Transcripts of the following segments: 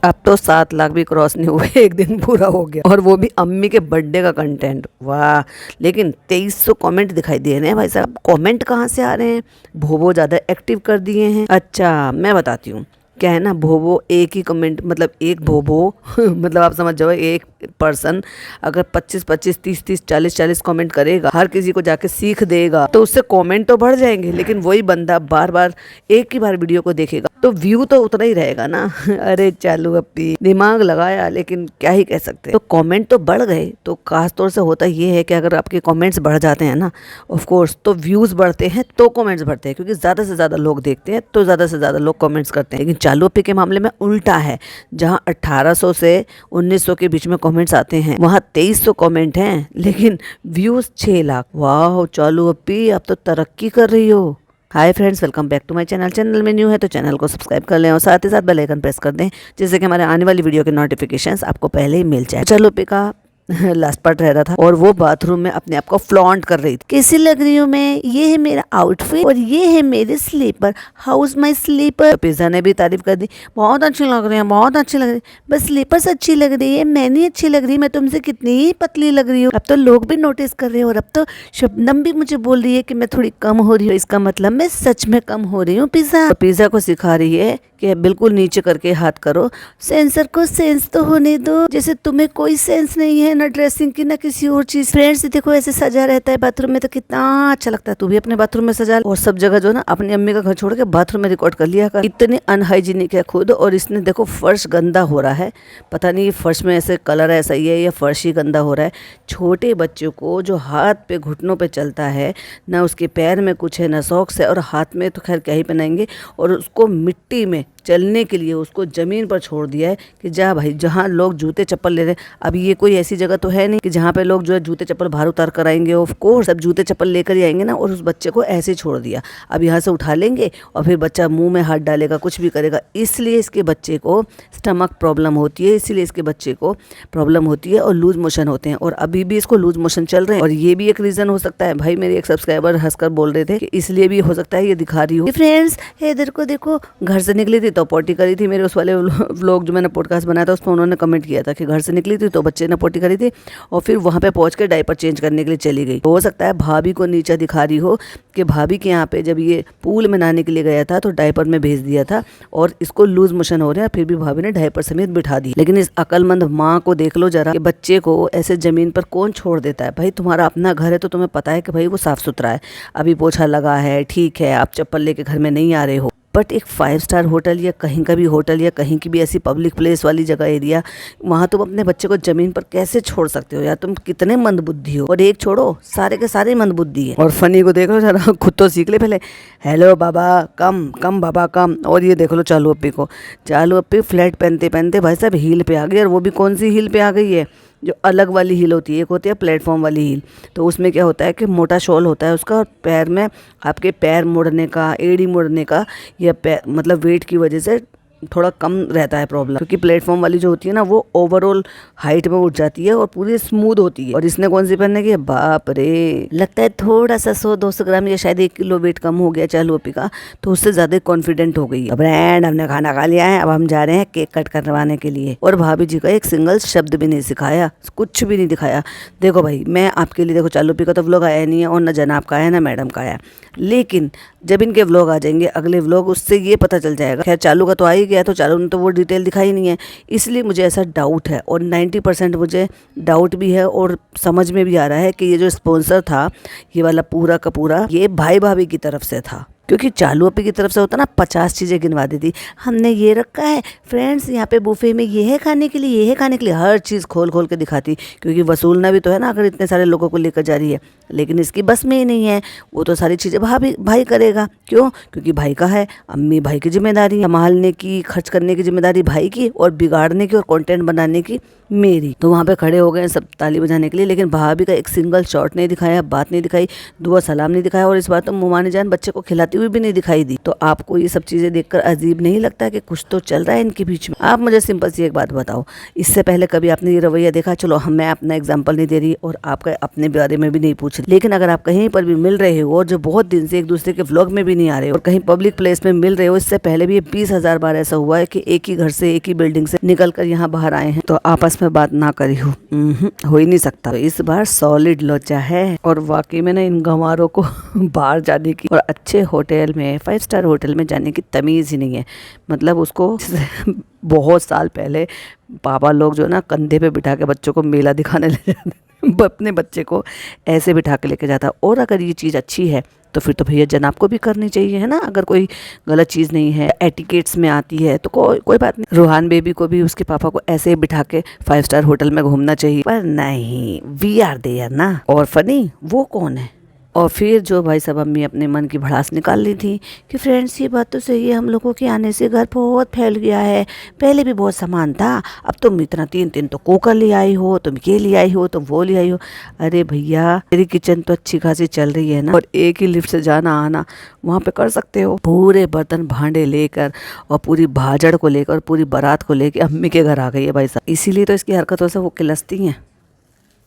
अब तो 7 लाख भी क्रॉस नहीं हुए, एक दिन पूरा हो गया, और वो भी अम्मी के बर्थडे का कंटेंट। वाह, लेकिन 2300 कमेंट दिखाई दे रहे हैं भाई साहब। कमेंट कहाँ से आ रहे हैं? भोबो ज़्यादा एक्टिव कर दिए हैं। अच्छा मैं बताती हूँ, क्या है ना, भोबो एक ही कमेंट, मतलब एक भोबो मतलब आप समझ जाओ, एक पर्सन अगर 25-25, 30-30, 40-40 कमेंट करेगा, हर किसी को जाके सीख देगा, तो उससे कमेंट तो बढ़ जाएंगे, लेकिन वही बंदा बार बार एक ही बार वीडियो को देखेगा तो व्यू तो उतना ही रहेगा ना। अरे चालू अपी दिमाग लगाया, लेकिन क्या ही कह सकते हैं। तो कमेंट तो बढ़ गए, तो खास तौर से होता ये है कि अगर आपके कमेंट्स बढ़ जाते हैं ना, ऑफ कोर्स, तो व्यूज बढ़ते हैं तो कमेंट्स बढ़ते हैं, क्योंकि ज़्यादा से ज़्यादा लोग देखते हैं तो ज़्यादा से ज़्यादा लोग कमेंट्स करते हैं। लेकिन चालू अपी के मामले में उल्टा है, जहाँ 1800 से 1900 के बीच में कमेंट्स आते हैं, वहाँ 2300 कमेंट हैं, लेकिन व्यूज 6 लाख। वाह चालू अपी, आप तो तरक्की कर रही हो। Hi friends, welcome back to my channel. Channel में न्यू है तो चैनल को सब्सक्राइब कर लें और साथ ही साथ बेल आइकन प्रेस कर दें, जिससे कि हमारे आने वाली वीडियो के नोटिफिकेशंस आपको पहले ही मिल जाए। चालू अपी का लास्ट पार्ट रह रहा था, और वो बाथरूम में अपने आप को फ्लॉन्ट कर रही थी। कैसी लग रही हूँ मैं, ये है मेरा आउटफिट और ये है मेरे स्लीपर, हाउस माई स्लीपर। पिज्जा ने भी तारीफ कर दी, बहुत अच्छी लग रही है, बहुत अच्छी लग रही है। बस स्लीपर्स अच्छी लग रही है, मैं नहीं अच्छी लग रही, मैं तुमसे कितनी ही पतली लग रही हूँ। अब तो लोग भी नोटिस कर रहे हैं, और अब तो शबनम भी मुझे बोल रही है कि मैं थोड़ी कम हो रही हूँ। इसका मतलब मैं सच में कम हो रही हूँ। पिज्जा पिज्जा को सिखा रही है कि बिल्कुल नीचे करके हाथ करो, सेंसर को सेंस तो होने दो, जैसे तुम्हें कोई सेंस नहीं है ना ड्रेसिंग की ना किसी और चीज। फ्रेंड्स देखो ऐसे सजा रहता है बाथरूम में तो कितना अच्छा लगता है। तू भी अपने बाथरूम में सजा, और सब जगह जो ना अपनी अम्मी का घर छोड़ के बाथरूम में रिकॉर्ड कर लिया कर। इतनी अनहाइजीनिक है खुद, और इसने देखो फर्श गंदा हो रहा है, पता नहीं फर्श में ऐसे कलर ऐसा ही है या फर्श ही गंदा हो रहा है। छोटे बच्चों को जो हाथ पे घुटनों पे चलता है ना, उसके पैर में कुछ है ना सॉक्स है, और हाथ में तो खैर क्या ही पहनाएंगे, और उसको मिट्टी में चलने के लिए उसको ज़मीन पर छोड़ दिया है कि जा भाई, जहाँ लोग जूते चप्पल ले रहे हैं। अब ये कोई ऐसी जगह तो है नहीं कि जहाँ पे लोग जो है जूते चप्पल बाहर उतार कर आएंगे। ऑफ कोर्स सब जूते चप्पल लेकर ही आएंगे ना, और उस बच्चे को ऐसे छोड़ दिया। अब यहाँ से उठा लेंगे और फिर बच्चा मुंह में हाथ डालेगा, कुछ भी करेगा। इसलिए इसके बच्चे को स्टमक प्रॉब्लम होती है, इसीलिए इसके बच्चे को प्रॉब्लम होती है और लूज मोशन होते हैं, और अभी भी इसको लूज मोशन चल रहे हैं। और ये भी एक रीज़न हो सकता है। भाई मेरे एक सब्सक्राइबर हंसकर बोल रहे थे कि इसलिए भी हो सकता है ये दिखा रही हो। फ्रेंड्स इधर को देखो, घर से निकली थी तो पोटी करी थी। मेरे उस वाले व्लॉग जो मैंने पॉडकास्ट बनाया था उसमें उन्होंने कमेंट किया था कि घर से निकली थी तो बच्चे ने पोटी करी थी, और फिर वहाँ पे पहुँच के डायपर चेंज करने के लिए चली गई। हो सकता है भाभी को नीचे दिखा रही हो कि भाभी के यहाँ पे जब ये पूल में नहाने के लिए गया था तो डायपर में भेज दिया था, और इसको लूज मोशन हो रहा है, फिर भी भाभी ने डायपर समेत बिठा दी। लेकिन इस अकलमंद माँ को देख लो जरा, कि बच्चे को ऐसे जमीन पर कौन छोड़ देता है। भाई तुम्हारा अपना घर है तो तुम्हें पता है कि भाई वो साफ सुथरा है, अभी पोछा लगा है, ठीक है, आप चप्पल लेके घर में नहीं आ रहे हो। बट एक 5 स्टार होटल या कहीं का भी होटल या कहीं की भी ऐसी पब्लिक प्लेस वाली जगह एरिया, वहाँ तुम अपने बच्चे को जमीन पर कैसे छोड़ सकते हो यार? तुम कितने मंदबुद्धि हो। और एक छोड़ो, सारे के सारे मंदबुद्धि है। और फनी को देख लो जरा, खुद तो सीख ले पहले। हेलो बाबा कम कम बाबा कम। और ये देख लो चालू अप्पी को, चालू अप्पी फ्लैट पहनते पहनते भाई साहब हील पे आ गई। और वो भी कौन सी हील पे आ गई है? जो अलग वाली हील होती है, एक होती है प्लेटफॉर्म वाली हील। तो उसमें क्या होता है कि मोटा शॉल होता है उसका, और पैर में आपके पैर मुड़ने का, एड़ी मुड़ने का, या पैर मतलब वेट की वजह से थोड़ा कम रहता है प्रॉब्लम। क्योंकि प्लेटफॉर्म वाली जो होती है ना, वो ओवरऑल हाइट में उठ जाती है और पूरी स्मूथ होती है। और इसने कौन सी पहनने की है? बाप रे, लगता है थोड़ा सा 100-200 ग्राम या शायद 1 किलो वेट कम हो गया चालू अपी का, तो उससे ज्यादा कॉन्फिडेंट हो गई। अब फ्रेंड हमने खाना खा लिया है, अब हम जा रहे हैं केक कट करवाने के लिए। और भाभी जी का एक सिंगल शब्द भी नहीं सिखाया, कुछ भी नहीं दिखाया। देखो भाई, मैं आपके लिए, देखो चालू अपी का तो व्लॉग आया नहीं है, और न जनाब का है ना मैडम का है, लेकिन जब इनके व्लॉग आ जाएंगे अगले व्लॉग, उससे ये पता चल जाएगा। खैर चालू का तो आ ही गया, तो चालू ने तो वो डिटेल दिखाई नहीं है, इसलिए मुझे ऐसा डाउट है। और 90% मुझे डाउट भी है, और समझ में भी आ रहा है कि ये जो स्पॉन्सर था ये वाला पूरा का पूरा, ये भाई भाभी की तरफ से था। क्योंकि चालू अपी की तरफ से होता ना 50 चीज़ें गिनवा देती, हमने ये रखा है फ्रेंड्स, यहाँ पे बुफे में ये है खाने के लिए, ये है खाने के लिए, हर चीज़ खोल खोल के दिखाती। क्योंकि वसूलना भी तो है ना, अगर इतने सारे लोगों को लेकर जा रही है। लेकिन इसकी बस में ही नहीं है, वो तो सारी चीज़ें भाई करेगा। क्यों? क्योंकि भाई का है, अम्मी भाई की जिम्मेदारी, संभालने की, खर्च करने की जिम्मेदारी भाई की, और बिगाड़ने की और कंटेंट बनाने की मेरी। तो वहाँ पे खड़े हो गए सब ताली बजाने के लिए, लेकिन भाभी का एक सिंगल शॉट नहीं दिखाया, बात नहीं दिखाई, दुआ सलाम नहीं दिखाया। और इस बार तो मुमानी जान बच्चे को खिलाती नहाती हुई भी नहीं दिखाई दी। तो आपको ये सब चीजें देखकर अजीब नहीं लगता कि कुछ तो चल रहा है इनके बीच में? आप मुझे सिंपल सी एक बात बताओ, इससे पहले कभी आपने ये रवैया देखा? चलो मैं अपना एग्जाम्पल नहीं दे रही और आपका अपने बारे में भी नहीं पूछ रही, लेकिन अगर आप कहीं पर भी मिल रहे हो और जो बहुत दिन से एक दूसरे के व्लॉग में भी नहीं आ रहे हो और कहीं पब्लिक प्लेस में मिल रहे हो, इससे पहले भी 20,000 बार ऐसा हुआ है कि एक ही घर से एक ही बिल्डिंग से निकल कर यहाँ बाहर आए हैं, तो आपस में बात ना करी हो ही नहीं सकता। तो इस बार सॉलिड लोचा है और वाकई में ना इन गंवारों को बाहर जाने की और अच्छे होटल में 5 स्टार होटल में जाने की तमीज ही नहीं है। मतलब उसको बहुत साल पहले पापा लोग जो ना कंधे पे बिठा के बच्चों को मेला दिखाने ले जाते, अपने बच्चे को ऐसे बिठा के लेके जाता। और अगर ये चीज़ अच्छी है तो फिर तो भैया जनाब को भी करनी चाहिए, है ना? अगर कोई गलत चीज़ नहीं है, एटिकेट्स में आती है तो कोई बात नहीं। रूहान बेबी को भी उसके पापा को ऐसे ही बिठा के 5 स्टार होटल में घूमना चाहिए, पर नहीं, वी आर देयर ना। और फनी वो कौन है? और फिर जो भाई साहब अम्मी अपने मन की भड़ास निकाल ली थी कि फ्रेंड्स ये बात तो सही है, हम लोगों के आने से घर बहुत फैल गया है, पहले भी बहुत सामान था, अब तुम इतना 3 तो कुकर ले आई हो, तुम ये ले आई हो, तुम वो ले आई हो। अरे भैया तेरी किचन तो अच्छी खासी चल रही है ना, और एक ही लिफ्ट से जाना आना वहाँ पे कर सकते हो। पूरे बर्तन भांडे लेकर और पूरी भाजड़ को लेकर और पूरी बारात को लेकर अम्मी के घर आ गई है भाई साहब। इसीलिए तो इसकी हरकतों से वो किलसती हैं।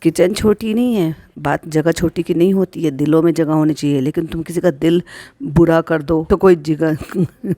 किचन छोटी नहीं है, बात जगह छोटी की नहीं होती है, दिलों में जगह होनी चाहिए। लेकिन तुम किसी का दिल बुरा कर दो तो कोई जगह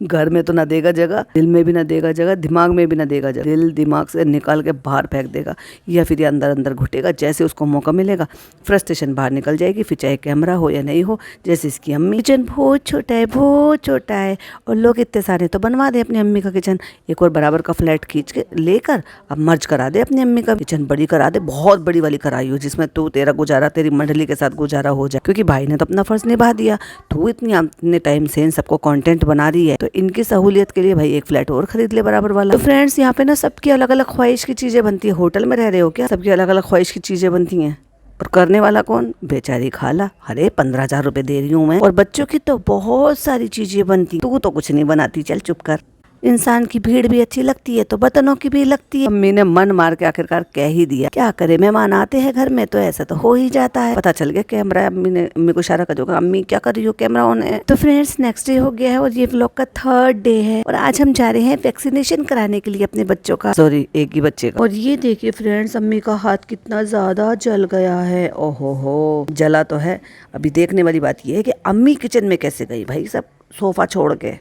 घर में तो ना देगा जगह, दिल में भी ना देगा जगह, दिमाग में भी ना देगा जगह। दिल दिमाग से निकाल के बाहर फेंक देगा या फिर ये अंदर अंदर घुटेगा। जैसे उसको मौका मिलेगा फ्रस्ट्रेशन बाहर निकल जाएगी, फिर चाहे कैमरा हो या नहीं हो। जैसे इसकी अम्मी, किचन बहुत छोटा है, बहुत छोटा है, और लोग इतने सारे तो बनवा दे अपनी अम्मी का किचन, एक और बराबर का फ्लैट खींच के लेकर अब मर्ज करा दे अपनी अम्मी का किचन, बड़ी करा दे, बहुत बड़ी वाली कराई हो जिसमें तू तेरा गुजारा तेरी मंडली के साथ गुजारा हो जाए। क्योंकि भाई ने तो अपना फर्ज निभा दिया, तू इतने टाइम से इन सबको कंटेंट बना रही है, तो इनकी सहूलियत के लिए भाई एक फ्लैट और खरीद ले बराबर वाला। तो फ्रेंड्स यहाँ पे ना सबकी अलग अलग ख्वाहिश की चीजें बनती है। होटल में रह रहे हो क्या? सबकी अलग अलग ख्वाहिश की चीजें बनती हैं, और करने वाला कौन? बेचारी खाला। अरे 15,000 रुपए दे रही हूँ मैं, और बच्चों की तो बहुत सारी चीजें बनती, तू तो कुछ नहीं बनाती, चल चुप कर। इंसान की भीड़ भी अच्छी लगती है तो बर्तनों की भी लगती है। अम्मी ने मन मार के आखिरकार कह ही दिया, क्या करे, मेहमान आते हैं घर में तो ऐसा तो हो ही जाता है। पता चल गया कैमरा, अम्मी को इशारा कर दूंगा, अम्मी क्या कर रही हो, कैमरा ऑन है। तो फ्रेंड्स नेक्स्ट डे हो गया है और ये व्लॉग का 3rd डे है, और आज हम जा रहे हैं वैक्सीनेशन कराने के लिए अपने बच्चों का, सॉरी एक ही बच्चे का। और ये देखिए फ्रेंड्स अम्मी का हाथ कितना ज्यादा जल गया है। ओहो हो, जला तो है। अभी देखने वाली बात ये है कि अम्मी किचन में कैसे गई भाई, सब सोफा छोड़ के,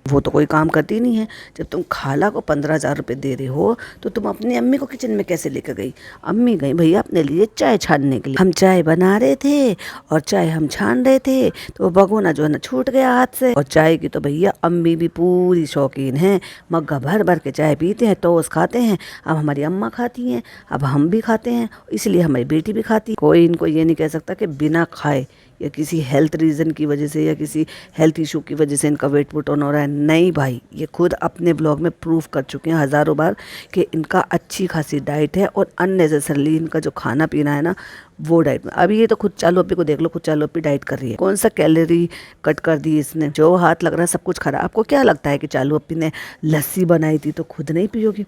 वो तो कोई काम करती नहीं है। जब तुम खाला को 15,000 रुपये दे रहे हो तो तुम अपनी अम्मी को किचन में कैसे लेकर गई? अम्मी गई भैया अपने लिए चाय छानने के लिए। हम चाय बना रहे थे और चाय हम छान रहे थे तो वो भगोना जो है ना छूट गया हाथ से। और चाय की तो भैया अम्मी भी पूरी शौकीन है, मग्गा भर भर के चाय पीते हैं, टोस्ट खाते हैं। अब हमारी अम्मा खाती हैं, अब हम भी खाते हैं, इसलिए हमारी बेटी भी खाती है। कोई इनको ये नहीं कह सकता कि बिना खाए या किसी हेल्थ रीज़न की वजह से या किसी हेल्थ इशू की वजह से इनका वेट पुट ऑन हो रहा है। नहीं भाई, ये खुद अपने ब्लॉग में प्रूफ कर चुके हैं हज़ारों बार कि इनका अच्छी खासी डाइट है, और अननेसेसरली इनका जो खाना पीना है ना वो डाइट में। अभी ये तो खुद चालू अपी को देख लो, खुद चालू अपी डाइट कर रही है। कौन सा कैलोरी कट कर दी इसने, जो हाथ लग रहा है सब कुछ खा रहा है। आपको क्या लगता है कि चालू अपी ने लस्सी बनाई थी तो खुद नहीं पियोगी?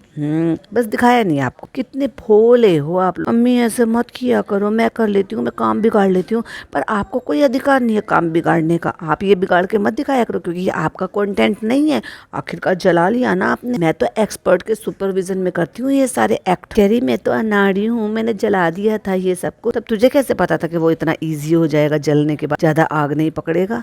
बस दिखाया नहीं आपको। कितने भोले हो आप लोग। अम्मी ऐसे मत किया करो, मैं कर लेती हूँ, मैं काम बिगाड़ लेती हूँ, पर आपको कोई अधिकार नहीं है काम बिगाड़ने का। आप ये बिगाड़ के मत दिखाया करो, क्योंकि ये आपका कंटेंट नहीं है। आखिरकार जला लिया ना आपने। मैं तो एक्सपर्ट के सुपरविजन में करती हूँ ये सारे एक्ट। कह रही मैं तो अनाड़ी हूँ, मैंने जला दिया था ये सबको। तब तुझे कैसे पता था कि वो इतना ईजी हो जाएगा जलने के बाद, ज्यादा आग नहीं पकड़ेगा?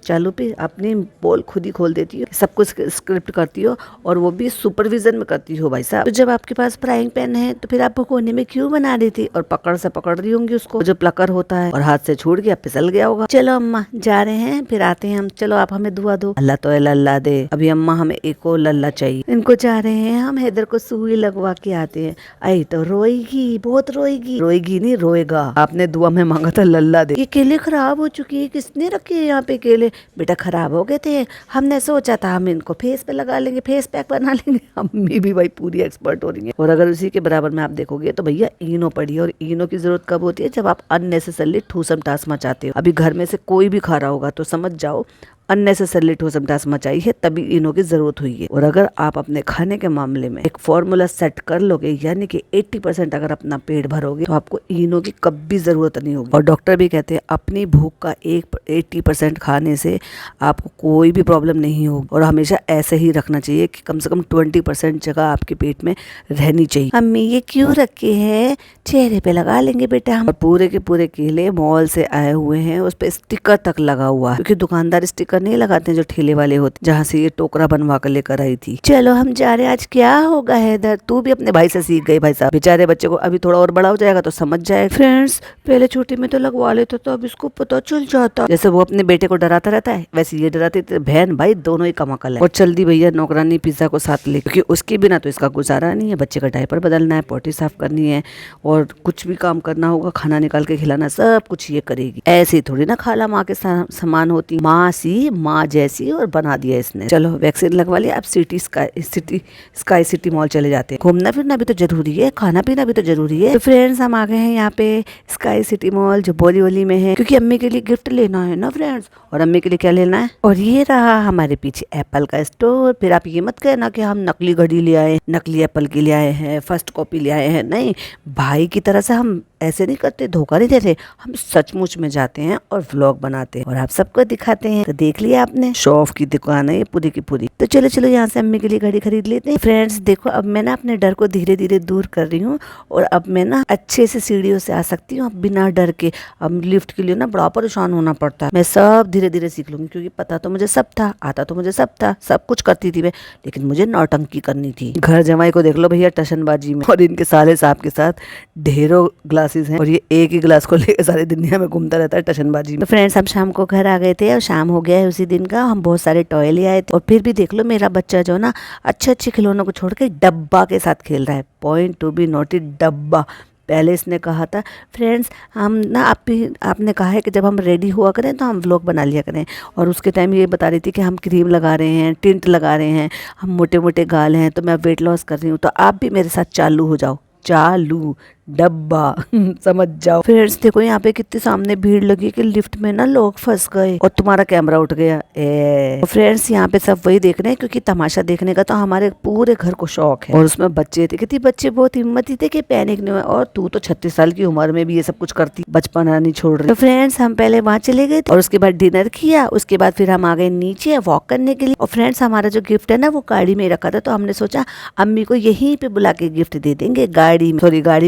चलो भी अपनी बोल खुद ही खोल देती हो, सब कुछ स्क्रिप्ट करती हो, और वो भी सुपरविजन में करती हो भाई साहब। तो जब आपके पास फ्राइंग पैन है तो फिर आप भगोने में क्यों बना रही थी? और पकड़ से पकड़ रही होंगी उसको, जो प्लकर होता है, और हाथ से छूट गया, फिसल गया होगा। चलो अम्मा जा रहे हैं, फिर आते हैं हम। चलो आप हमें दुआ दो, अल्लाह तो अल्लाह दे। अभी अम्मा हमें एक और लल्ला चाहिए। इनको जा रहे हैं हम हैदर को सुई लगवा के आते हैं। आई तो रोएगी, बहुत रोएगी। रोएगी नहीं, रोएगा। आपने दुआ में मांगा था लल्ला दे। ये केले खराब हो चुकी है, किसने रखे है यहाँ पे केले? बेटा खराब हो गए थे, हमने सोचा था हम इनको फेस पे लगा लेंगे, फेस पैक बना लेंगे। अम्मी भी भाई पूरी एक्सपर्ट हो रही है। और अगर उसी के बराबर में आप देखोगे तो भैया इनो पड़ी है, और इनो की जरूरत कब होती है? जब आप अननेसेसरली ठूसम टास मचाते हो। अभी घर में से कोई भी खा रहा होगा तो समझ जाओ अननेसेसरली ठोसम-ठास मचाई है, तभी इनो की जरूरत हुई है। और अगर आप अपने खाने के मामले में एक फॉर्मूला सेट कर लोगे, यानी कि 80% अगर अपना पेट भरोगे, तो आपको इनो की कभी जरूरत नहीं होगी। और डॉक्टर भी कहते हैं अपनी भूख का 80% खाने से आपको कोई भी प्रॉब्लम नहीं होगी। और हमेशा ऐसे ही रखना चाहिए कि कम से कम 20% जगह आपके पेट में रहनी चाहिए। अम्मी ये क्यों रखे हैं? चेहरे पे लगा लेंगे बेटा हम। और पूरे के पूरे केले मॉल से आए हुए हैं, उस पे स्टिकर तक लगा हुआ है, क्योंकि दुकानदार स्टिकर नहीं लगाते हैं जो ठेले वाले होते, जहाँ से ये टोकरा बनवा कर लेकर आई थी। चलो हम जा रहे हैं, आज क्या होगा हैदर? तू भी अपने भाई से सीख गई भाई साहब। बेचारे बच्चे को अभी थोड़ा और बड़ा हो जाएगा तो समझ जाएगा। फ्रेंड्स, पहले छोटे में तो लगवा लेते तो अब इसको पता चल जाता। जैसे वो अपने बेटे को डराता रहता है, वैसे ये डराते थे। बहन भाई दोनों ही कमाकल है। और चल दी भैया नौकरानी पिज्जा को साथ ले, क्योंकि उसके बिना तो इसका गुजारा नहीं है। बच्चे का डायपर बदलना है, पोटी साफ करनी है, और कुछ भी काम करना होगा, खाना निकाल के खिलाना, सब कुछ ये करेगी। ऐसे थोड़ी ना खाला माँ के समान होती, माँ सी माँ जैसी। और बना दिया इसने। चलो वैक्सीन लगवा लिया, अब स्काई सिटी मॉल चले जाते हैं। घूमना फिरना भी तो जरूरी है, खाना पीना भी तो जरूरी है। तो फ्रेंड्स हम आ गए हैं यहाँ पे स्काई सिटी मॉल, जो बोरीवली में है, क्योंकि अम्मी के लिए गिफ्ट लेना है ना फ्रेंड्स। और अम्मी के लिए क्या लेना है? और ये रहा हमारे पीछे एप्पल का स्टोर। फिर आप ये मत कहना कि हम नकली घड़ी ले आए, नकली एप्पल की ले आए हैं, फर्स्ट कॉपी ले आए हैं। नहीं, भाई की तरह से हम ऐसे नहीं करते, धोखा नहीं देते। हम सचमुच में जाते हैं और व्लॉग बनाते हैं और आप सबको दिखाते हैं। तो देख लिया आपने, शो ऑफ की दुकान है ये पूरी की पूरी। तो चलो चलो यहाँ से अम्मी के लिए घड़ी खरीद लेते हैं। फ्रेंड्स देखो, अब मैं ना अपने डर को धीरे धीरे दूर कर रही हूँ, और अब मैं ना अच्छे से सीढ़ियों से आ सकती हूँ बिना डर के। अब लिफ्ट के लिए ना बड़ा परेशान होना पड़ता है। मैं सब धीरे धीरे सीख लूंगी, क्योंकि पता तो मुझे सब था, आता तो मुझे सब था, सब कुछ करती थी मैं, लेकिन मुझे नौटंकी करनी थी। घर जमाई को देख लो भैया टशनबाजी में, और इनके साले साहब के साथ ढेरों ग्लासेस हैं, और ये एक ही गिलास को लेकर सारी दुनिया में घूमता रहता है टशनबाजी में। तो फ्रेंड्स हम शाम को घर आ गए थे, और शाम हो गया है उसी दिन का। हम बहुत सारे टॉय ले आए थे, और फिर भी देख लो मेरा बच्चा जो ना अच्छे अच्छे खिलौनों को छोड़ के डब्बा के साथ खेल रहा है। पॉइंट टू बी नोटेड, डब्बा। पहले इसने कहा था फ्रेंड्स हम ना आपने कहा है कि जब हम रेडी हुआ करें तो हम व्लॉग बना लिया करें, और उसके टाइम ये बता रही थी कि हम क्रीम लगा रहे हैं, टिंट लगा रहे हैं, हम मोटे मोटे गाल हैं, तो मैं वेट लॉस कर रही हूँ, तो आप भी मेरे साथ चालू हो जाओ। चालू डब्बा समझ जाओ। फ्रेंड्स देखो यहाँ पे कितनी सामने भीड़ लगी कि लिफ्ट में ना लोग फंस गए और तुम्हारा कैमरा उठ गया। फ्रेंड्स यहाँ पे सब वही देख रहे हैं, क्योंकि तमाशा देखने का तो हमारे पूरे घर को शौक है। और उसमें बच्चे थे, कितने बच्चे बहुत हिम्मती थे कि पैनिक नहीं हुआ। और तू तो 36 साल की उम्र में भी ये सब कुछ करती, बचपना नहीं छोड़ रही। तो फ्रेंड्स हम पहले वहाँ चले गए थे, और उसके बाद डिनर किया। उसके बाद फिर हम आ गए नीचे वॉक करने के लिए। और फ्रेंड्स हमारा जो गिफ्ट है ना वो गाड़ी में रखा था, तो हमने सोचा अम्मी को यहीं पे बुला के गिफ्ट दे देंगे, गाड़ी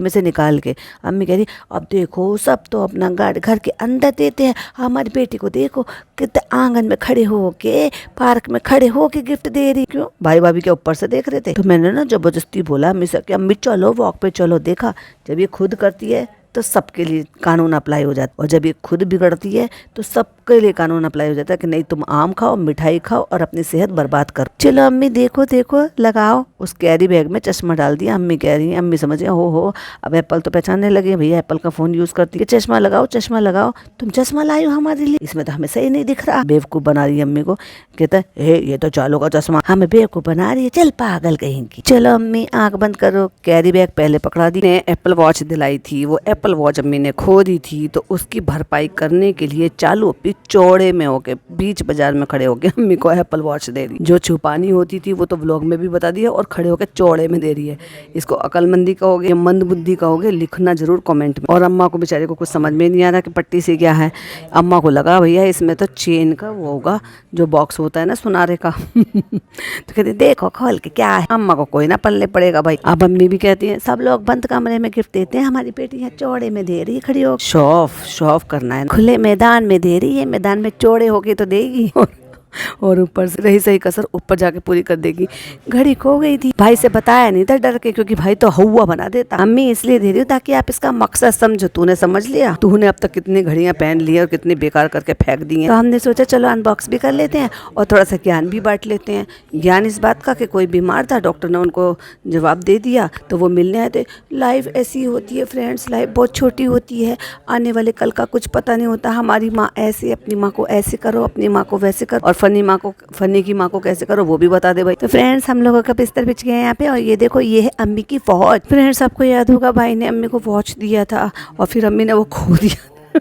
में से निकाल के। अम्मी कह रही अब देखो सब तो अपना गाड़ी घर के अंदर देते हैं, हमारी बेटी को देखो कितने आंगन में खड़े होके, पार्क में खड़े होके गिफ्ट दे रही। क्यों? भाई भाभी के ऊपर से देख रहे थे, तो मैंने ना जबरदस्ती बोला अम्मी से कि अम्मी चलो वॉक पे चलो। देखा जब ये खुद करती है तो सबके लिए कानून अप्लाई हो जाता है, और जब ये खुद बिगड़ती है तो सबके लिए कानून अप्लाई हो जाता है कि नहीं तुम आम खाओ, मिठाई खाओ और अपनी सेहत बर्बाद करो। चलो अम्मी देखो देखो लगाओ। उस कैरी बैग में चश्मा डाल दिया। अम्मी कह रही है, अम्मी समझ गए हो अब एप्पल तो पहचानने लगे, भैया एप्पल का फोन यूज करती है। चश्मा लगाओ चश्मा लगाओ। तुम चश्मा लाई हो हमारे लिए, इसमें तो हमें सही नहीं दिख रहा। बेवकूफ बना रही है अम्मी को। कहता है ये तो चालू का चश्मा, हमें बेवकूफ बना रही है, चल पागल कहेंगी। चलो अम्मी आंख बंद करो। कैरी बैग पहले पकड़ा दी। एप्पल वॉच दिलाई थी, वो एप्पल वॉच अम्मी ने खो दी थी, तो उसकी भरपाई करने के लिए चालू अपनी चौड़े में होके बीच बाजार में खड़े होके अम्मी को एप्पल वॉच दे दी। जो छुपानी होती थी वो तो व्लॉग में भी बता दिया, और खड़े होके चौड़े में दे रही है। इसको अकलमंदी कहोगे, मंद बुद्धि कहोगे, लिखना जरूर कमेंट में। और अम्मा को बेचारे को कुछ समझ में नहीं आ रहा कि पट्टी से क्या है। अम्मा को लगा भैया इसमें तो चेन का वो होगा, जो बॉक्स होता है ना सुनारे का। तो कहते देखो खोल के क्या है। अम्मा को कोई ना पल्ले पड़ेगा भाई। अब अम्मी भी कहती है सब लोग बंद कमरे में गिफ्ट देते हैं, हमारी बेटी है चौड़े में दे रही है, खड़ी हो शो ऑफ करना है। खुले मैदान में दे रही है, मैदान में चौड़े होके तो देगी, और ऊपर से रही सही कसर ऊपर जाके पूरी कर देगी। घड़ी खो गई थी, भाई से बताया नहीं था डर के, क्योंकि भाई तो हुआ बना देता। अम्मी इसलिए दे रही हूँ ताकि आप इसका मकसद समझो। तूने समझ लिया? तूने अब तक कितनी घड़ियां पहन ली है और कितनी बेकार करके फेंक दी हैं। तो हमने सोचा चलो अनबॉक्स भी कर लेते हैं और थोड़ा सा ज्ञान भी बांट लेते हैं। ज्ञान इस बात का कि कोई बीमार था, डॉक्टर ने उनको जवाब दे दिया, तो वो मिलने आए थे। लाइफ ऐसी होती है फ्रेंड्स, लाइफ बहुत छोटी होती है, आने वाले कल का कुछ पता नहीं होता। हमारी माँ ऐसे, अपनी माँ को ऐसे करो, अपनी माँ को वैसे करो, और फनी की माँ को कैसे करो वो भी बता दे भाई। तो फ्रेंड्स हम लोगों का बिस्तर बिछ गया है यहाँ पे, और ये देखो ये है अम्मी की वॉच। फ्रेंड्स आपको याद होगा भाई ने अम्मी को वॉच दिया था, और फिर अम्मी ने वो खो दिया।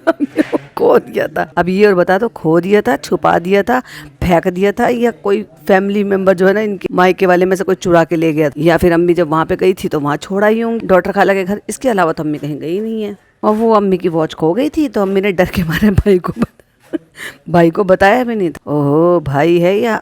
खो दिया था। अब ये और बता दो, खो दिया था, छुपा दिया था, फेंक दिया था, या कोई फैमिली मेंबर जो है ना इनके मायके वाले में से कोई चुरा के ले गया, या फिर अम्मी जब वहाँ पे गई थी तो वहाँ छोड़ा ही होंगी डॉक्टर खाला के घर। इसके अलावा तो अम्मी कहीं गई नहीं है। और वो अम्मी की वॉच खो गई थी तो अम्मी ने डर के मारे भाई को बताया भी नहीं था। ओहो, भाई है या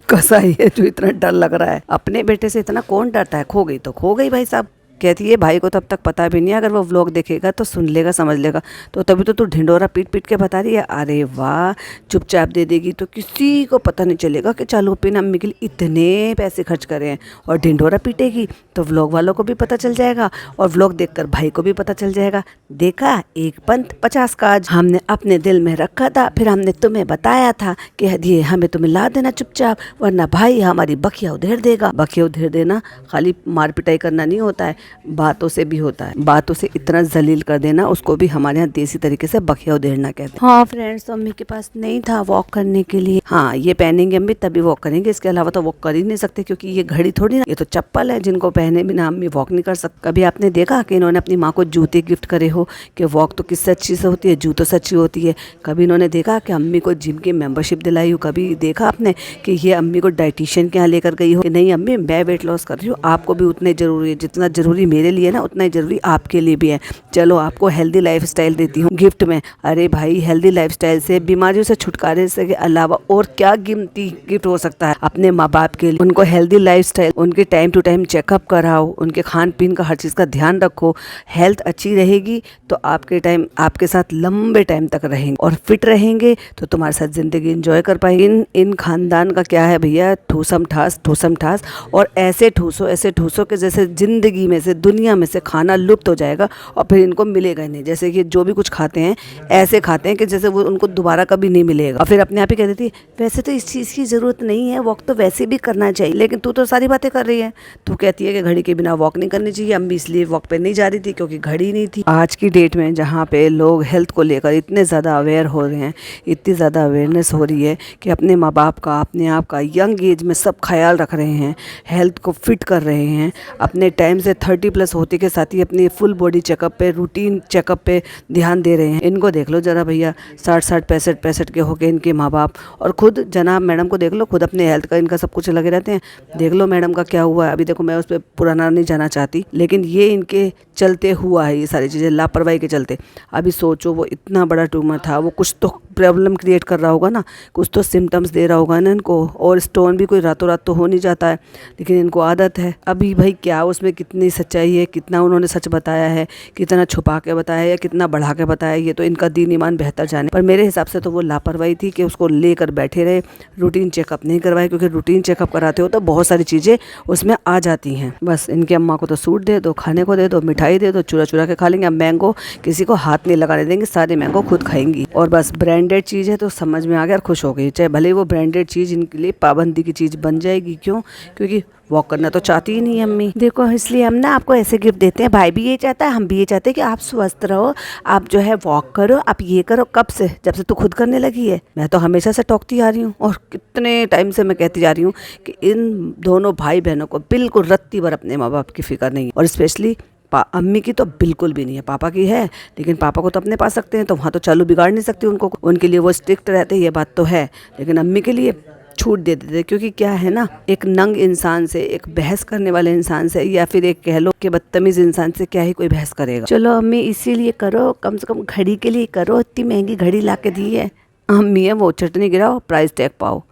कसाई है जो इतना डर लग रहा है? अपने बेटे से इतना कौन डरता है? खो गई तो खो गई भाई साहब। कहती है भाई को तब तक पता भी नहीं है, अगर वो व्लॉग देखेगा तो सुन लेगा, समझ लेगा। तो तभी तो तू ढिंडोरा पीट पीट के बता रही है। अरे वाह, चुपचाप दे देगी तो किसी को पता नहीं चलेगा कि चालू पे ने अम्मी के लिए इतने पैसे खर्च करे हैं। और ढिंडोरा पीटेगी तो व्लॉग वालों को भी पता चल जाएगा, और व्लॉग देखकर भाई को भी पता चल जाएगा। देखा, एक पंथ 50 काज। हमने अपने दिल में रखा था, फिर हमने तुम्हें बताया था कि ये हमें तुम्हें ला देना चुपचाप, वरना भाई हमारी बखिया उधेड़ देगा। बखिया उधेड़ देना खाली मार पिटाई करना नहीं होता है, बातों से भी होता है। बातों से इतना जलील कर देना, उसको भी हमारे यहाँ देसी तरीके से बखिया उधेड़ना कहते हैं। हाँ फ्रेंड्स, तो अम्मी के पास नहीं था वॉक करने के लिए। हाँ, ये पहनेंगे अम्मी तभी वॉक करेंगे, इसके अलावा तो वॉक कर ही नहीं सकते, क्योंकि ये घड़ी थोड़ी ना, ये तो चप्पल है जिनको पहने बिना अम्मी वॉक नहीं कर सकते। कभी आपने देखा कि इन्होंने अपनी माँ को जूते गिफ्ट करे हो कि वॉक तो किससे अच्छी से होती है, जूतों से अच्छी होती है? कभी इन्होंने देखा कि अम्मी को जिम की मेंबरशिप दिलाई हो? कभी देखा आपने कि ये अम्मी को डाइटिशियन के यहाँ लेकर गई हो कि नहीं अम्मी मैं वेट लॉस कर रही हूँ, आपको भी उतने जरूरी है जितना जरूरी मेरे लिए ना, उतना ही जरूरी आपके लिए भी है, चलो आपको हेल्दी लाइफस्टाइल देती हूँ गिफ्ट में। अरे भाई, हेल्दी लाइफस्टाइल से, बीमारियों से छुटकारे से के अलावा और क्या कीमती गिफ्ट हो सकता है अपने माँ बाप के लिए? उनको हेल्दी लाइफस्टाइल, उनके टाइम टू टाइम चेकअप कराओ, उनके खान पीन का हर चीज़ का ध्यान रखो। हेल्थ अच्छी रहेगी तो आपके साथ लंबे टाइम तक रहेंगे, और फिट रहेंगे तो तुम्हारे साथ जिंदगी एंजॉय कर पाएंगे। इन खानदान का क्या है भैया, ठूसम ठास, और ऐसे ठूसो कि जैसे जिंदगी में से, दुनिया में से खाना लुप्त हो जाएगा और फिर इनको मिलेगा ही नहीं। जैसे कि जो भी कुछ खाते हैं ऐसे खाते हैं कि जैसे वो उनको दोबारा कभी नहीं मिलेगा। और फिर अपने आप ही कह देती है वैसे तो इस चीज़ की ज़रूरत नहीं है, वॉक तो वैसे भी करना चाहिए, लेकिन तू तो सारी बातें कर रही है। तू कहती है कि घड़ी के बिना वॉक नहीं करनी चाहिए। अम्मी इसलिए वॉक पे नहीं जा रही थी क्योंकि घड़ी नहीं थी। आज की डेट में जहाँ पे लोग हेल्थ को लेकर इतने ज़्यादा अवेयर हो रहे हैं, इतनी ज़्यादा अवेयरनेस हो रही है कि अपने माँ बाप का, अपने आप का यंग एज में सब ख्याल रख रहे हैं, हेल्थ को फिट कर रहे हैं। अपने टाइम से 30+ होते के साथ ही अपनी फुल बॉडी चेकअप पे, रूटीन चेकअप पे ध्यान दे रहे हैं। इनको देख लो जरा भैया, 60 65 के होके इनके माँ बाप, और खुद जनाब मैडम को देख लो, खुद अपने हेल्थ का इनका सब कुछ लगे रहते हैं। देख लो मैडम का क्या हुआ है अभी। देखो, मैं उस पर पुराना नहीं जाना चाहती, लेकिन ये इनके चलते हुआ है, ये सारी चीज़ें लापरवाही के चलते। अभी सोचो, वो इतना बड़ा ट्यूमर था, वो कुछ तो प्रॉब्लम क्रिएट कर रहा होगा ना, कुछ तो सिम्टम्स दे रहा होगा ना इनको। और स्टोन भी कोई रातों रात तो हो नहीं जाता है, लेकिन इनको आदत है। अभी भाई क्या उसमें कितनी सच्चाई है, कितना उन्होंने सच बताया है, कितना छुपा के बताया है या कितना बढ़ा के बताया है, ये तो इनका दीन ईमान बेहतर जाने। पर मेरे हिसाब से तो वो लापरवाही थी कि उसको लेकर बैठे रहे, रूटीन चेकअप नहीं करवाए, क्योंकि रूटीन चेकअप कराते हो तो बहुत सारी चीज़ें उसमें आ जाती हैं। बस इनकी अम्मा को तो सूट दे दो, खाने को दे दो, मिठाई दे दो, चुरा चुरा के खा लेंगे। अब मैंगो किसी को हाथ नहीं लगाने देंगे, सारे मैंगो खुद खाएंगी। और बस ब्रांडेड चीज़ है तो समझ में आ गया और खुश हो गई, चाहे भले वो ब्रांडेड चीज़ इनके लिए पाबंदी की चीज़ बन जाएगी। क्यों? क्योंकि वॉक करना तो चाहती ही नहीं है अम्मी। देखो, इसलिए हम ना आपको ऐसे गिफ्ट देते हैं। भाई भी ये चाहता है, हम भी ये चाहते हैं कि आप स्वस्थ रहो, आप जो है वॉक करो, आप ये करो। कब से? जब से तू खुद करने लगी है। मैं तो हमेशा से टोकती आ रही हूँ, और कितने टाइम से मैं कहती जा रही हूँ कि इन दोनों भाई बहनों को बिल्कुल रत्ती भर अपने माँ बाप की फिक्र नहीं है। और स्पेशली अम्मी की तो बिल्कुल भी नहीं है, पापा की है, लेकिन पापा को तो अपने पास सकते हैं, तो वहाँ तो चालू बिगाड़ नहीं सकती उनको। उनके लिए वो स्ट्रिक्ट रहते, ये बात तो है, लेकिन अम्मी के लिए छूट दे देते। क्योंकि क्या है ना, एक नंग इंसान से, एक बहस करने वाले इंसान से, या फिर एक कह लो कि बदतमीज इंसान से क्या ही कोई बहस करेगा। चलो अम्मी, इसीलिए करो, कम से कम घड़ी के लिए करो। इतनी महंगी घड़ी ला के दी है अम्मी, है वो चटनी गिराओ, प्राइस टैग पाओ।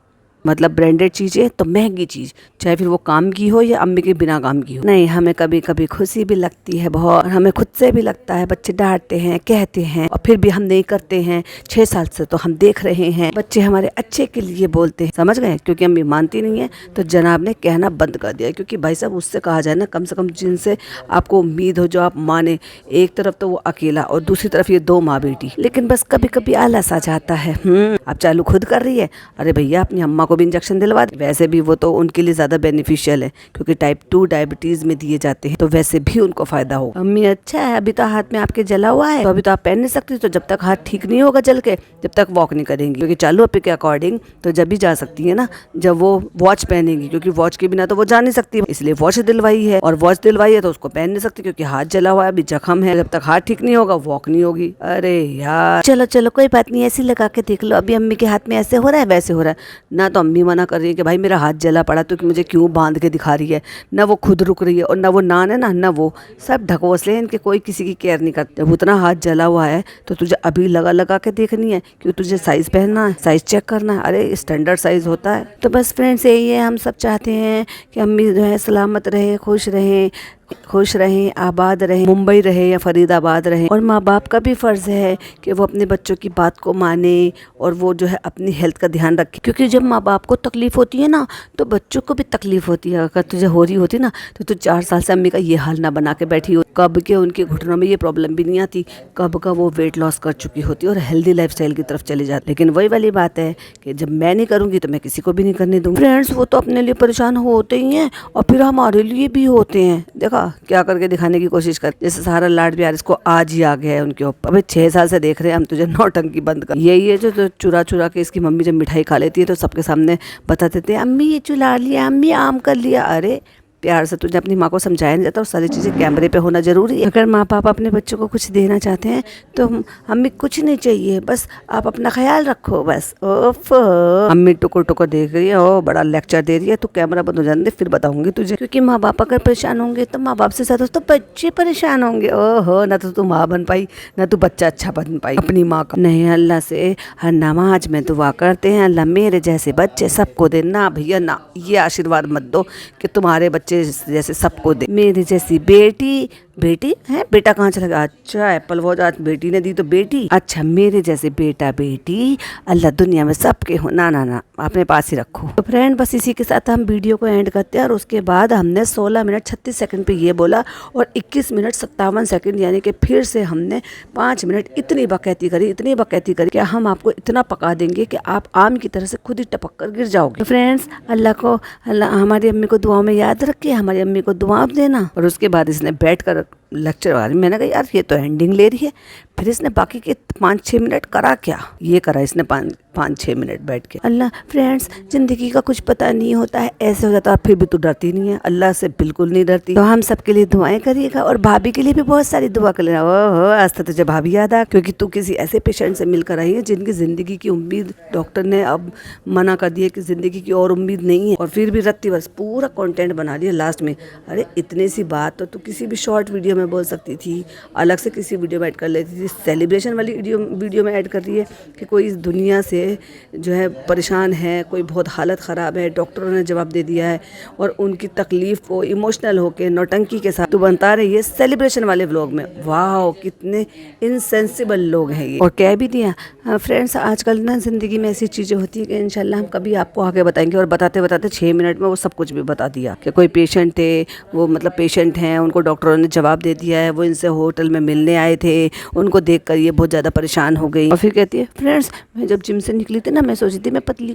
मतलब ब्रांडेड चीज़ें तो महंगी चीज़, चाहे फिर वो काम की हो या अम्मी के बिना काम की हो। नहीं, हमें कभी कभी खुशी भी लगती है बहुत, हमें खुद से भी लगता है। बच्चे डांटते हैं, कहते हैं, और फिर भी हम नहीं करते हैं। 6 साल से तो हम देख रहे हैं, बच्चे हमारे अच्छे के लिए बोलते हैं, समझ गए। क्योंकि अम्मी मानती नहीं है तो जनाब ने कहना बंद कर दिया। क्योंकि भाई साहब, उससे कहा जाए ना, कम से कम जिनसे आपको उम्मीद हो, जो आप माने। एक तरफ तो वो अकेला और दूसरी तरफ ये 2 माँ बेटी। लेकिन बस कभी कभी आलस आ जाता है। अब चालू खुद कर रही है। अरे भैया, अपनी अम्मा को को भी इंजेक्शन दिलवा दें। वैसे भी वो तो उनके लिए ज़्यादा बेनिफिशियल है क्योंकि टाइप 2 डायबिटीज़ में दिए जाते हैं, तो वैसे भी उनको फ़ायदा होगा। अम्मी अच्छा है, अभी तो हाथ में आपके जला हुआ है, तो अभी तो आप पहन नहीं सकती, तो जब तक हाथ ठीक नहीं होगा जल के जब तक वॉक नहीं करेंगी, क्योंकि चालू अपने के अकॉर्डिंग तो जब भी जा सकती है ना जब वो वॉच पहनेंगी, क्योंकि वॉच के बिना तो वो जा नहीं सकती, इसलिए वॉच दिलवाई है। और वॉच दिलवाई है तो उसको पहन नहीं सकती क्योंकि हाथ जला हुआ है, अभी जख्म है, जब तक हाथ ठीक नहीं होगा वॉक नहीं होगी। अरे यार चलो चलो कोई बात नहीं, ऐसी लगा के देख लो, अभी अम्मी के हाथ में ऐसे हो रहा है वैसे हो रहा है ना, तो अम्मी मना कर रही है कि भाई मेरा हाथ जला पड़ा तो मुझे क्यों बांध के दिखा रही है, ना वो खुद रुक रही है और ना वो नान है ना वो सब ढकोसले हैं इनके, कोई किसी की केयर नहीं करते। जब उतना हाथ जला हुआ है तो तुझे अभी लगा के देखनी है क्यों, तुझे साइज पहनना है, साइज चेक करना है, अरे स्टैंडर्ड साइज होता है। तो बस फ्रेंड्स यही है, हम सब चाहते हैं कि अम्मी जो है सलामत रहे, खुश रहें, आबाद रहें, मुंबई रहे या फरीदाबाद रहे। और माँ बाप का भी फ़र्ज़ है कि वो अपने बच्चों की बात को माने और वो जो है अपनी हेल्थ का ध्यान रखें, क्योंकि जब माँ बाप को तकलीफ़ होती है ना तो बच्चों को भी तकलीफ़ होती है। अगर तुझे हो रही होती ना तो तू 4 साल से अम्मी का ये हाल ना बना के बैठी हो, कब के उनके घुटनों में ये प्रॉब्लम भी नहीं आती, कब का वो वेट लॉस कर चुकी होती और हेल्दी लाइफस्टाइल की तरफ चली जाती। लेकिन वही वाली बात है कि जब मैं नहीं करूँगी तो मैं किसी को भी नहीं करने दूँगी। फ्रेंड्स वो तो अपने लिए परेशान होते ही हैं और फिर हमारे लिए भी होते हैं। देखा क्या करके दिखाने की कोशिश कर, जैसे सारा लाड प्यार इसको आज ही आ गया है उनके ऊपर। अबे 6 साल से देख रहे हैं हम तुझे, नौटंकी बंद कर। यही है जो चुरा के इसकी मम्मी जब मिठाई खा लेती है तो सबके सामने बता देते हैं अम्मी ये चुला लिया, अम्मी आम कर लिया। अरे प्यार से तुझे अपनी माँ को समझाया नहीं जाता और सारी चीज़ें कैमरे पे होना जरूरी है। अगर माँ बाप अपने बच्चों को कुछ देना चाहते हैं तो हमें कुछ नहीं चाहिए, बस आप अपना ख्याल रखो बस। ओफ अम्मी टुकर देख रही है, ओ बड़ा लेक्चर दे रही है, तो कैमरा बंद हो जाने दे फिर बताऊंगी तुझे, क्योंकि माँ बाप अगर परेशान होंगे तो माँ बाप से ज़्यादा तो बच्चे परेशान होंगे। ओहो ना तो तू माँ बन पाई ना तू बच्चा अच्छा बन पाई अपनी माँ का। नहीं, अल्लाह से हर नमाज में दुआ करते हैं अल्लाह मेरे जैसे बच्चे सबको दे। ना भैया ना, ये आशीर्वाद मत दो कि तुम्हारे बच्चे जैसे सबको दे। मेरी जैसी बेटी है, बेटा कहाँ चला गया? अच्छा एप्पल वॉच आज बेटी ने दी तो बेटी, अच्छा मेरे जैसे बेटी अल्लाह दुनिया में सबके हो। ना अपने पास ही रखो। तो फ्रेंड बस इसी के साथ हम वीडियो को एंड करते हैं। और उसके बाद हमने 16 मिनट 36 सेकंड पे ये बोला और 21 मिनट 57 सेकंड यानी कि फिर से हमने 5 मिनट इतनी बकैती करी कि हम आपको इतना पका देंगे कि आप आम की तरह से खुद ही टपक कर गिर जाओगे। तो फ्रेंड्स अल्लाह हमारी अम्मी को दुआओं में याद रखे, हमारी अम्मी को दुआ देना। और उसके बाद इसने बैठ कर लेक्चर आ रही, मैंने कहा यार ये तो एंडिंग ले रही है। फिर इसने बाकी के 5-6 मिनट करा क्या, ये करा इसने 5-6 मिनट बैठ के। अल्लाह फ्रेंड्स ज़िंदगी का कुछ पता नहीं होता है, ऐसे हो जाता है। फिर भी तू डरती नहीं है, अल्लाह से बिल्कुल नहीं डरती। तो हम सबके लिए दुआएं करिएगा और भाभी के लिए भी बहुत सारी दुआ कर लेना। ओहो आज तो तुझे भाभी याद आ, क्योंकि तू किसी ऐसे पेशेंट से मिलकर आई है जिनकी ज़िंदगी की उम्मीद डॉक्टर ने अब मना कर दिया कि ज़िंदगी की और उम्मीद नहीं है, और फिर भी रत्ती बस पूरा कॉन्टेंट बना दिया लास्ट में। अरे इतनी सी बात तो तू किसी भी शॉर्ट वीडियो में बोल सकती थी, अलग से किसी वीडियो में ऐड कर लेती थी। सेलिब्रेशन वाली वीडियो में ऐड कर रही है कि कोई इस दुनिया से जो है परेशान है, कोई बहुत हालत ख़राब है, डॉक्टरों ने जवाब दे दिया है, और उनकी तकलीफ़ को इमोशनल होकर नौटंकी के साथ तो बनता रही है सेलिब्रेशन वाले व्लॉग में। वाह कितने इनसेंसिबल लोग हैं ये। और कह भी दिया फ्रेंड्स आजकल ना ज़िंदगी में ऐसी चीज़ें होती है कि इंशाल्लाह हम कभी आपको आगे बताएंगे। और बताते 6 मिनट में वो सब कुछ भी बता दिया कि कोई पेशेंट थे, वो मतलब पेशेंट हैं, उनको डॉक्टरों ने जवाब दे दिया है, वो इनसे होटल में मिलने आए थे, उनको देखकर ये बहुत ज़्यादा परेशान हो गई। और फिर कहती है फ्रेंड्स मैं जब जिम से निकली थी ना मैं सोची थी मैं पतली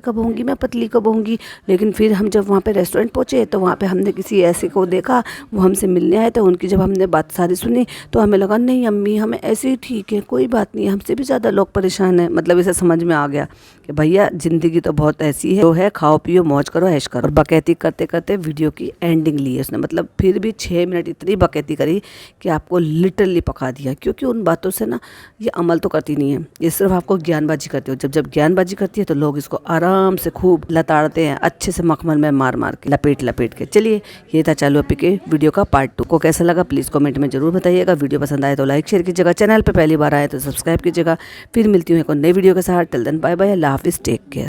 कब होंगी, लेकिन फिर हम जब वहाँ पे रेस्टोरेंट पहुँचे तो वहाँ पे हमने किसी ऐसे को देखा, वो हमसे मिलने आए थे। उनकी जब हमने बात सारी सुनी तो हमें लगा नहीं अम्मी हमें ऐसे ही ठीक है, कोई बात नहीं, हमसे भी ज़्यादा लोग परेशान हैं। मतलब इसे समझ में आ गया कि भैया ज़िंदगी तो बहुत ऐसी है, जो है खाओ पियो मौज करो ऐश करो। और बकैती करते करते वीडियो की एंडिंग ली है उसने, मतलब फिर भी 6 मिनट इतनी बकैती करी कि आपको लिटरली पका दिया। क्योंकि उन बातों से ना ये अमल तो करती नहीं है, ये सिर्फ आपको ज्ञानबाजी करती हो। जब ज्ञानबाजी करती है तो लोग इसको आराम से खूब लताड़ते हैं, अच्छे से मखमल में मार के लपेट के। चलिए ये था चालू अपी के वीडियो का पार्ट 2। को कैसा लगा प्लीज़ कमेंट में जरूर बताइएगा। वीडियो पसंद आए तो लाइक शेयर कीजिएगा, चैनल पर पहली बार आए तो सब्सक्राइब कीजिएगा। फिर मिलती हूँ एक नई वीडियो के साथ। टिल देन बाय बाय, अल्लाह हाफिज़, टेक केयर।